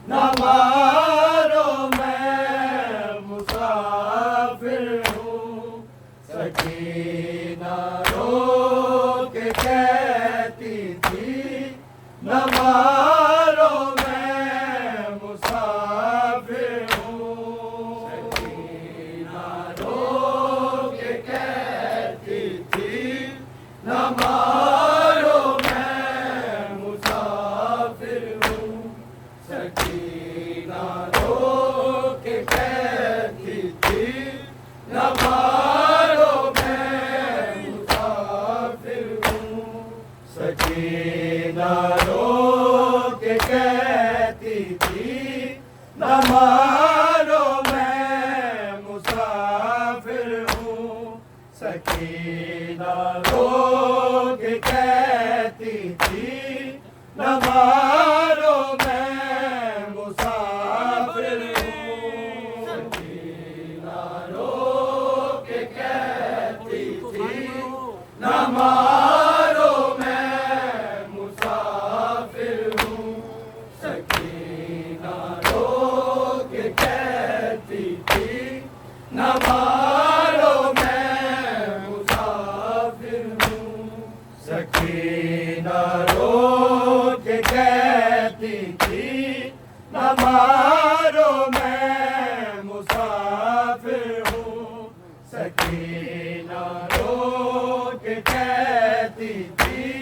न मारो मैं मुसाफिर हूँ। सकीना रो के कहती थी न मारो मैं मुसाफिर हूँ। सकीना रो के कहती थी न मारो मैं मुसाफिर हूँ। सकीना रो के कहती थी न मारो मैं मुसाफिर हूँ। सकीना रो के कहती थी न मारो मैं मुसाफिर हूँ। सकीना रो के कहती थी न मारो मैं मुसाफिर हूँ। सकीना रो के कहती थी न मारो मैं मुसाफिर हूँ। सकीना रो के कहती थी न मारो मैं मुसाफिर हूँ। सकीना रो के कहती थी न मारो मैं मुसाफिर हूँ। सकीना रो के कहती थी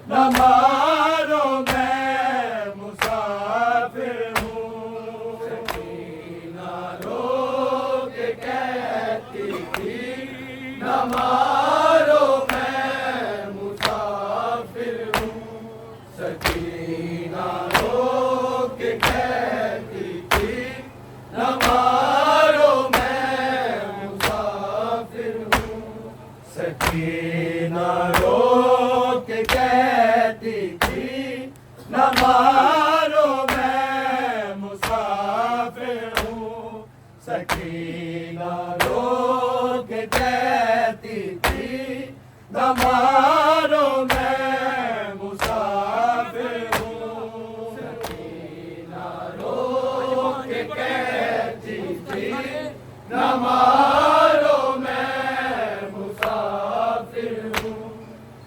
न मारो मैं मुसाफिर हूँ। सकीना रो के कहती थी न मारो मैं मुसाफिर हूँ। सकीना रो के कहती थी न मारो मैं मुसाफिर हूँ। सकीना रो के कहती थी न मारो मैं मुसाफिर हूँ। सकीना रो के कहती थी न मारो मैं मुसाफिर हूँ। सकीना रो के कहती थी न मारो मैं मुसाफिर हूँ।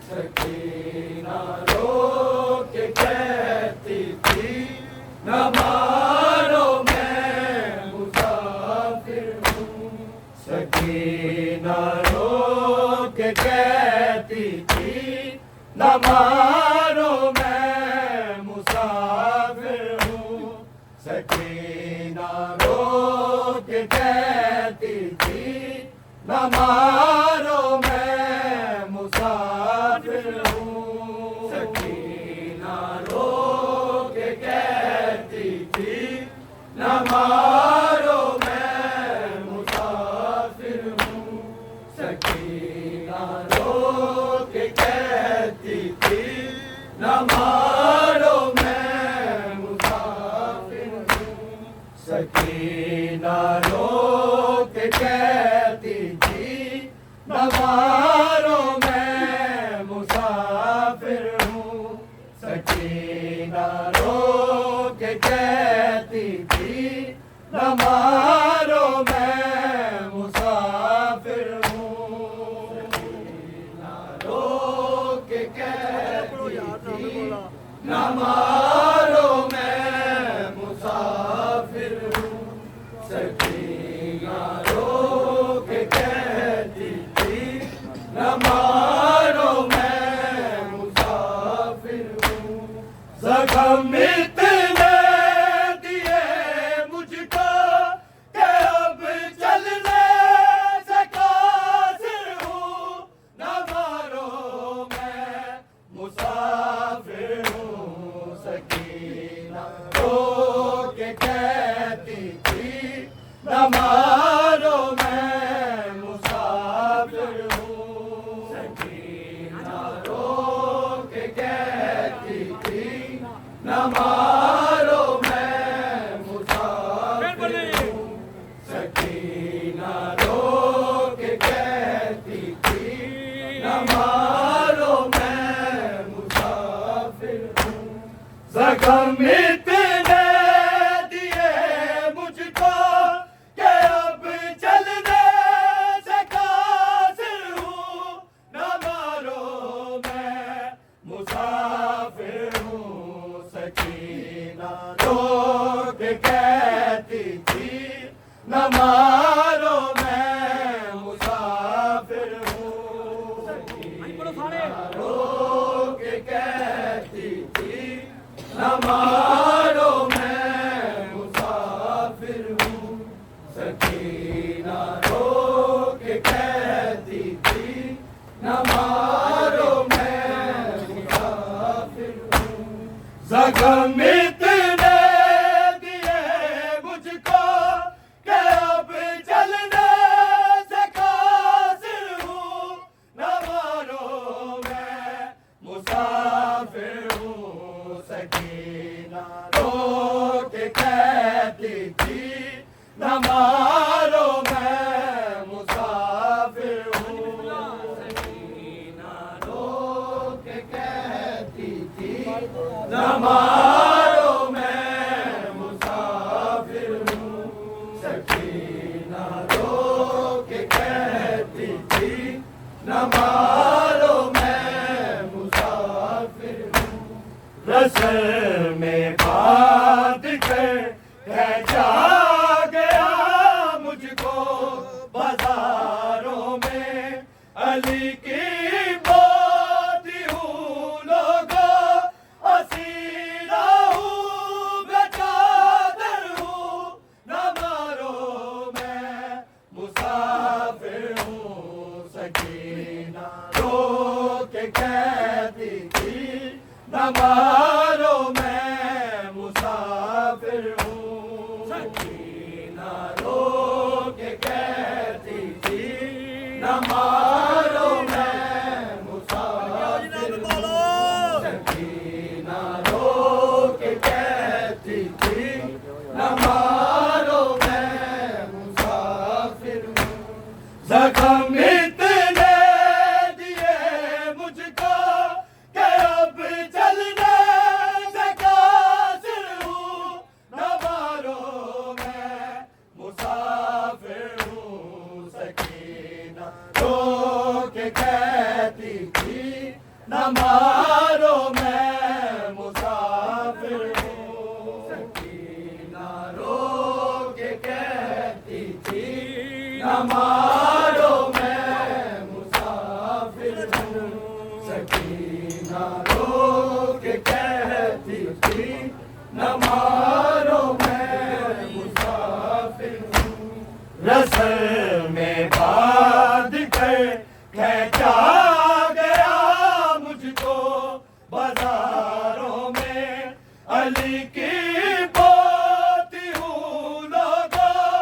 सकीना रो के कहती थी न मारो मैं मुसाफिर हूँ। सकीना रो के कहती थी न मारो मैं मुसाफिर हूँ। सकीना रो के कहती थी न मारो मैं मुसाफिर हूँ। सकीना रो के कहती थी न मारो मैं मुसाफिर हूँ। सकीना रो के कहती थी न मारो मैं मुसाफिर हूँ। सकीना रो के कहती थी न मारो मैं मुसाफिर हूँ। सकीना रो के कहती थी न मारो मैं मुसाफिर हूँ। सकीना रो के कहती थी न मारो मैं मुसाफिर हूँ। सकीना रो के कहती थी न मारो मैं मुसाफिर हूँ। जख्म इतने दिए मुझको कि अब चलने से कासिर हूँ। न मारो मैं मुसाफिर हूँ। सकीना रो के कहती थी न मारो मैं मुसाफिर हूँ। सकीना रो के कहती थी न मारो मैं मुसाफिर हूँ। सकीना रो के कहती थी न मारो मैं मुसाफिर हूँ। जख्म इतने न मारो मैं मुसाफिर हूँ। सकीना रो के कहती थी न मारो मैं मुसाफिर हूँ। सकीना रो के कहती थी न मारो मैं मुसाफिर हूँ। जख्म इतने दिए मुझको कि अब चलने से कासिर हूँ। न मारो मैं मुसाफिर हूँ। सकीना रो के कहती थी न मारो मैं मुसाफिर हूँ। सकीना रो के कहती थी न मारो मैं मुसाफिर हूँ। सकीना रो के कहती थी न मारो मैं मुसाफिर हूँ। रसल में बांध कर जा गया मुझको बाजारों में। अली की मोती हूँ लोगों असीरा हूँ बेचादर हूँ। न मारो मैं मुसाफिर हूँ। सकीना रो के कहती थी न मारो मैं मुसाफिर हूँ। सकीना रो के कहती थी न मारो मैं मुसाफिर हूँ। सकीना रो के कहती थी न मारो मैं मुसाफिर हूँ। जख्म इतने दिए मुझको कि अब चलने से कासिर हूँ। न मारो मैं मुसाफिर हूँ। सकीना रो के कहती थी न मारो मैं मुसाफिर हूँ। सकीना रो के कहती थी न मारो मैं मुसाफिर हूँ। सकीना रो के कहती थी न मारो मैं मुसाफिर हूँ। रसल में बांध कर खींचा गया मुझको बाजारों में। अली की पोती हूँ लोगों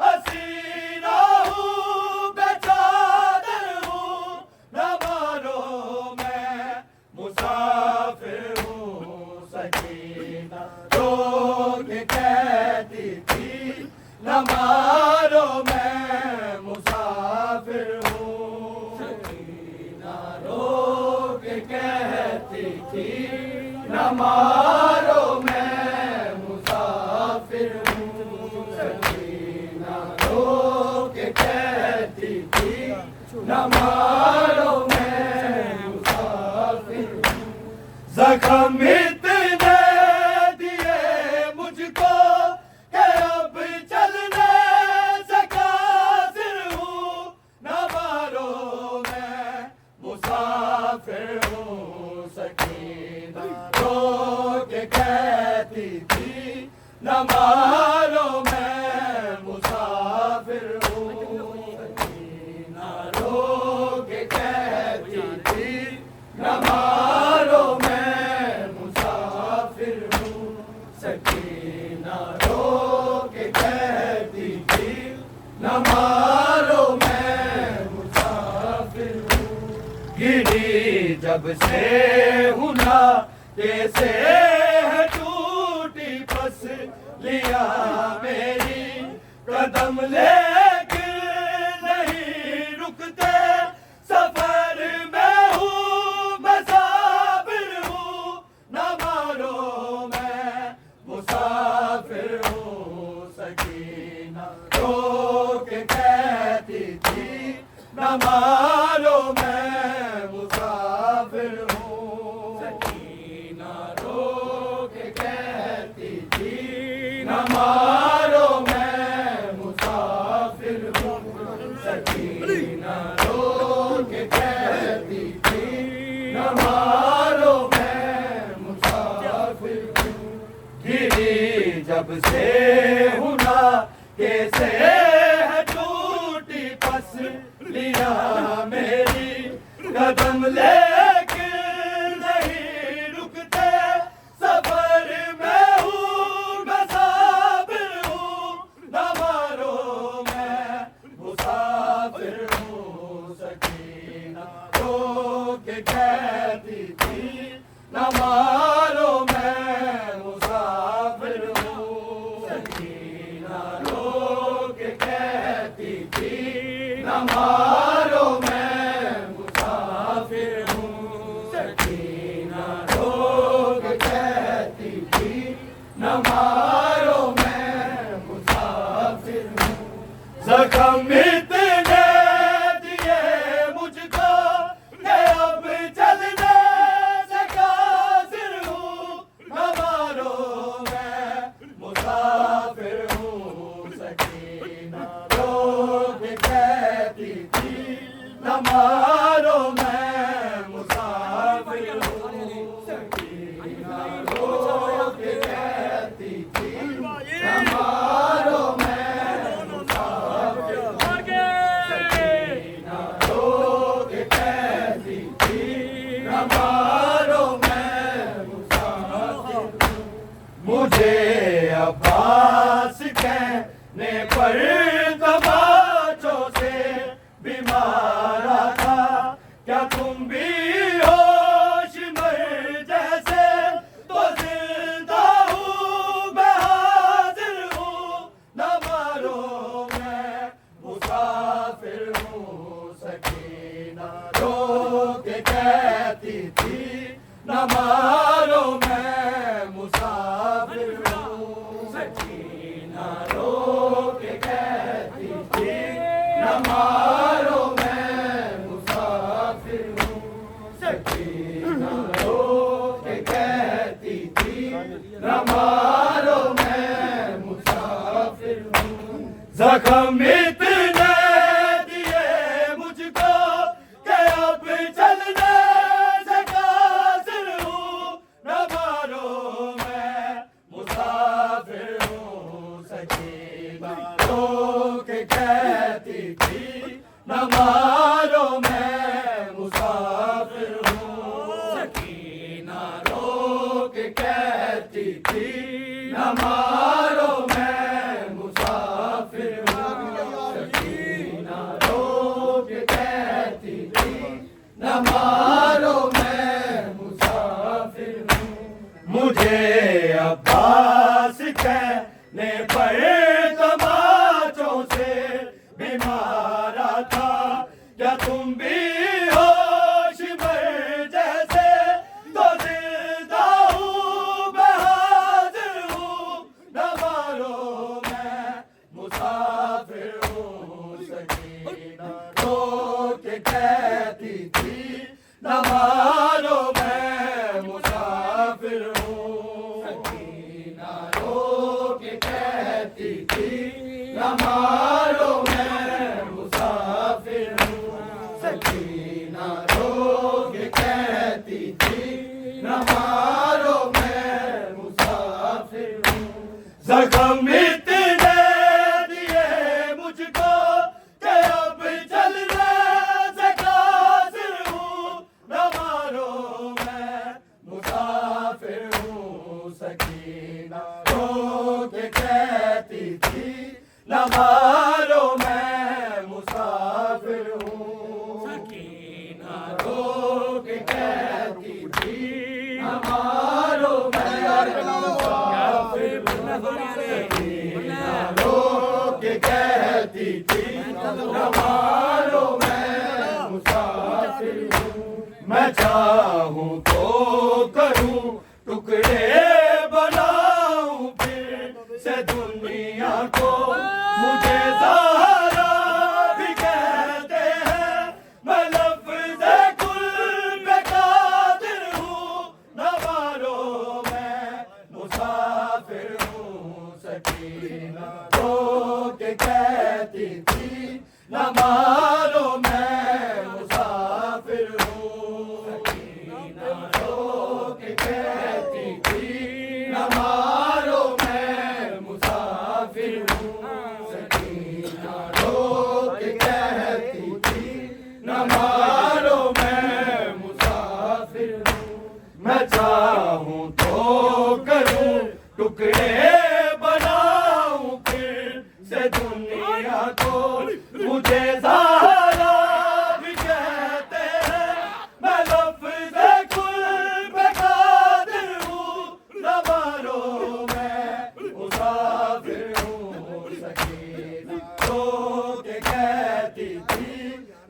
असीरा हूँ बेचादर हूँ। न मारो मैं मुसाफिर हूँ। सकीना रो के कहती थी न मारो मैं मुसाफिर हूँ। सकीना रो के कहती थी न मारो मैं मुसाफिर हूँ। सकीना रो के कहती थी न मारो मैं मुसाफिर हूँ। जख्म इतने दिए मुझको कि अब चलने से कासिर हूँ। न मारो मैं मुसाफिर हूँ। सकीना रो के कहती थी न मारो मैं मुसाफिर हूँ। सकीना रो के कहती थी न मारो मैं मुसाफिर हूँ। सकीना रो के कहती थी न मारो मैं मुसाफिर हूँ। गिरी जब से हुना कैसे है टूटी पस लिया मेरी कदम लेके नहीं रुकते सफर में हूँ मुसाफिर हूँ। न मारो मैं मुसाफिर हूँ। सकीना रो के कहती थी न मारो मैं मुसाफिर हूँ। सकीना रो के कहती थी न मारो मैं मुसाफिर कैसे है टूटी पसलियां मेरी, कदम लेके नहीं रुकते, सफर में हूँ मुसाफिर हूँ, न मारो मैं मुसाफिर हूँ। सकीना रो के कहती थी, न मारो मैं मुसाफिर हूँ। सकीना रो के कहती थी, न मारो मैं मुसाफिर हूँ। सकीना रो के कहती थी, न मारो मैं मुसाफिर हूँ। जख्म इतने दिए मुझको कि अब चलने से कासिर हूँ, न मारो मैं मुसाफिर हूँ। सकीना रो के कहती थी, न मारो मैं मुसाफिर हूँ। सकीना रो के कहती थी, न मारो मैं मुसाफिर हूँ। सकीना रो के कहती थी, न मारो मैं मुसाफिर हूँ। मुझे अब्बास कहने पर तमाचों से बीमारा था, क्या तुम भी होश मर जैसे, तो जिंदा हूँ मैं हाजिर हूँ, न मारो मैं मुसाफिर हूँ। सकीना रो के कहती थी, न मारो मैं मुसाफिर हूँ। सकीना रो के कहती थी, न मारो मैं मुसाफिर हूँ। सकीना रो के कहती थी, न मारो मैं मुसाफिर हूँ। जख्म इतने दिए मुझको कि अब चलने से कासिर हूँ, न मारो मैं मुसाफिर हूँ। सकीना रो के कहती थी, न मारो मैं मुसाफिर हूँ। सकीना रो के कहती थी, न मारो मैं मुसाफिर हूँ। सकीना रो के कहती थी, न मारो मैं मुसाफिर हूँ। मुझे अब्बास कहने पर तमाचों से बीमारा था, क्या तुम भी होश मर जैसे, तो जिंदा हूँ मैं हाजिर हूँ, न मारो मैं मुसाफिर हूँ। सकीना रो के कहती थी, न मारो मैं मुसाफिर हूँ। सकीना रो के कहती थी, न मारो मैं मुसाफिर हूँ। सकीना रो के कहती थी, न मारो मैं मुसाफिर हूँ। जख्म इतने दिए मुझको कि अब चलने से कासिर हूँ, न मारो मैं मुसाफिर हूँ। सकीना रो के कहती थी, न मारो मैं मुसाफिर हूँ। सकीना रो के कहती थी, न मारो मैं मुसाफिर हूँ। सकीना रो के कहती थी, न मारो मैं मुसाफिर हूँ। मैं चाहूँ तो करूँ टुकड़े बनाऊँ फिर से दुनिया को, मुझे ज़हरा भी कहते हैं, मैं लफ्ज़े कुल पे कादिर हूँ, न मारो मैं मुसाफिर हूँ। सकीना रो के कहती थी, न मारो मैं मुसाफिर हूँ। सकीना रो के कहती थी, न मारो मैं मुसाफिर हूँ। से दुनिया को मुझे ज़ारा भी कहते हैं। मैं लफ्ज़ कुल पे कादिर हूँ, न मारो मैं मुसाफिर हूँ। सकीना रो के कहती थी,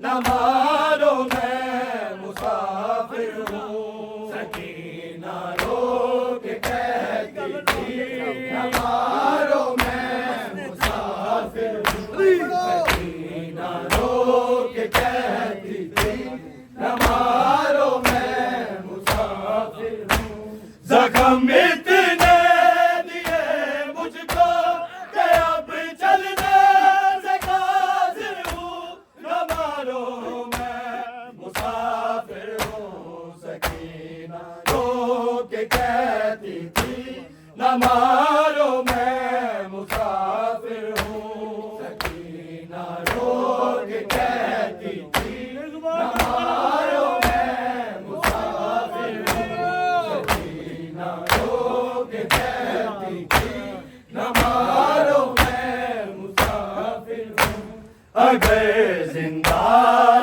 न मारो मैं मुसाफिर हूँ। सकीना रो के कहती थी, न मारो मैं मुसाफिर हूँ। सकीना रो के कहती थी, न मारो मैं मुसाफिर हूँ। ज़ख्म इतने दिए मुझको कि अब चलने से काजिर हूँ, न मारो मैं मुसाफिर हूँ। सकीना रो के कहती थी, न मारो मैं मुसाफिर हूँ। सकीना रो के कहती थी, न मारो मैं मुसाफिर हूँ। सकीना रो के कहती थी, न मारो मैं मुसाफिर हूँ। अगर जिंदा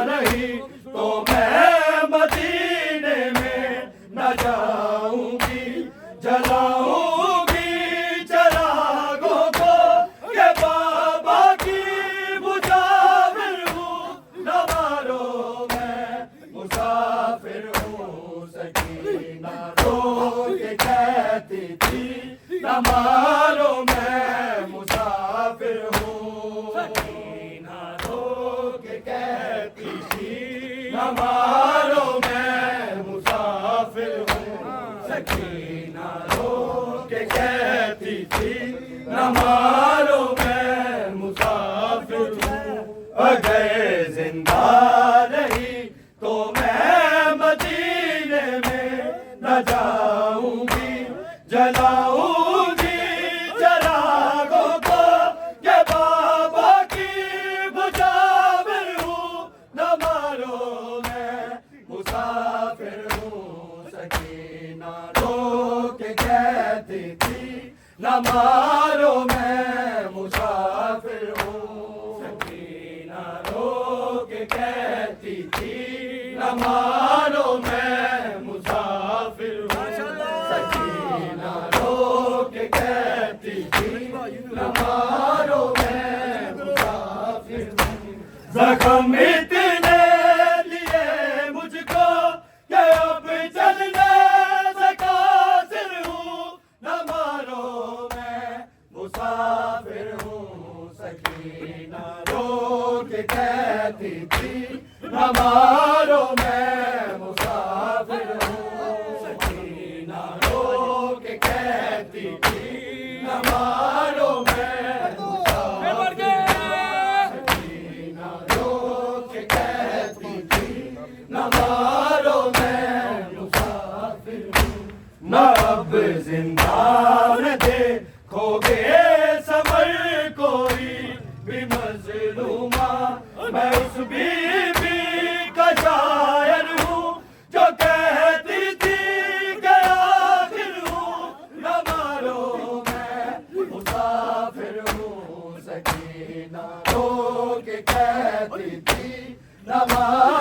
रही तो मैं मदीने में न जाऊंगी, जलाऊंगी चरागों को के बाबा की मुजाविर हूँ, न मारो मैं मुसाफिर हूँ। सकीना रो के कहती थी, न मारो मैं मुसाफिर हूँ। सकीना रो के कहती थी, न मारो मैं मुसाफिर हूँ। सकीना रो के कहती थी, न मारो मैं मुसाफिर हूँ। अगर जिंदा रही तो मैं मदीने में न जाऊंगी, जलाऊंगी चरागों को के बाबा की मुजाविर हूँ, न मारो मैं मुसाफिर हूँ। सकीना रो के कहती थी, न मारो मैं मुसाफिर हूँ। सकीना रो के कहती थी, न मारो मैं मुसाफिर हूँ। सकीना रो के कहती थी, न मारो मैं मुसाफिर हूँ। ज़ख्म इतने लिए मुझको कि अब चलने से कासिर हूँ, न मारो मैं मुसाफिर हूँ। सकीना रो के कहती थी, न मारो मैं मुसाफिर हूँ। सकीना रो के कहती थी, न मारो मैं मुसाफिर हूँ। सकीना रो के कहती थी, न मारो मैं मुसाफिर हूँ। न अब जिंदा न देखोगे समर कोई भी मजलूमा, मैं उस बीबी का शायर हूँ जो कहती थी कि आखिर हूँ, न मारो मैं मुसाफिर हूँ। सकीना रो के कहती थी, न मारो